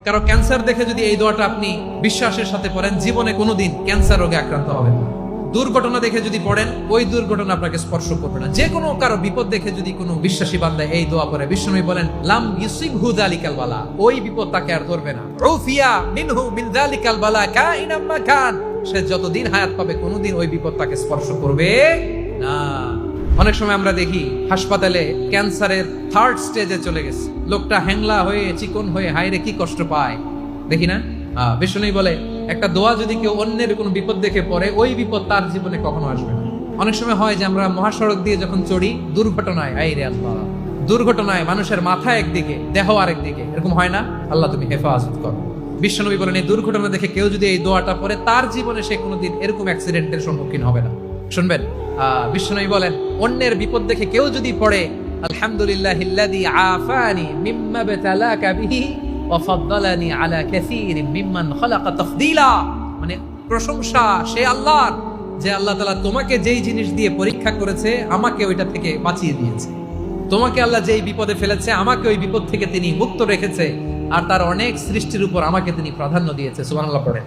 কারো ক্যান্সার দেখে যদি এই দোয়াটা আপনি বিশ্বাসের সাথে পড়েন, জীবনে কোনোদিন ক্যান্সার রোগে আক্রান্ত হবেন না। দুর্ঘটনা দেখে যদি পড়েন, ওই দুর্ঘটনা আপনাকে স্পর্শ করবে না। যে কোনো কারো বিপদ দেখে যদি কোনো বিশ্বাসী বান্দা এই দোয়া পড়ে, বিশ্বনবী বলেন লাম ইউসিবহু যালিকাল বালা, ওই বিপদ তাকে আর ধরবে না। উফিয়া মিনহু মিন যালিকাল বালা কাইনাম মা কান, সে যতদিন হায়াত পাবে কোনোদিন ওই বিপদ তাকে স্পর্শ করবে না। অনেক সময় আমরা দেখি হাসপাতালে ক্যান্সারের 3rd স্টেজে চলে গেছে, লোকটা হ্যাংলা হয়ে চিকন হয়ে হায়রে কি কষ্ট পায় দেখি না। বিষ্ণু বলে একটা দোয়া যদি কেউ অন্যের কোনো বিপদ দেখে পড়ে, ওই বিপদ তার জীবনে কখনো আসবে না। অনেক সময় হয় যে আমরা মহাসড়ক দিয়ে যখন চড়ি, দুর্ঘটনায় আইরে আল্লাহ, দুর্ঘটনায় মানুষের মাথা একদিকে দেহ আরেকদিকে, এরকম হয় না? আল্লাহ তুমি হেফাজত করো। বিশ্বনবী বলেন এই দুর্ঘটনা দেখে কেউ যদি এই দোয়াটা পড়ে, তার জীবনে সে কোনোদিন এরকম অ্যাক্সিডেন্টের সম্মুখীন হবে না। শুনবেন, বিশ্বনবী বলেন অন্যের বিপদ দেখে কেউ যদি পড়ে, আলহামদুলিল্লাহিল্লাযী আফানি মিম্মা বাতালাকা বিহি ওয়া ফাদ্দালানি আলা কাসীরিম মিম্মান খালাকা তাফদীলা, মানে প্রশংসা সে আল্লাহর, যে আল্লাহ তাআলা তোমাকে যেই জিনিস দিয়ে পরীক্ষা করেছে, আমাকে ওইটা থেকে বাঁচিয়ে দিয়েছে। তোমাকে আল্লাহ যেই বিপদে ফেলেছে, আমাকে ওই বিপদ থেকে তিনি মুক্ত রেখেছে, আর তার অনেক সৃষ্টির উপর আমাকে তিনি প্রাধান্য দিয়েছে। সুবহানাল্লাহ পড়েন।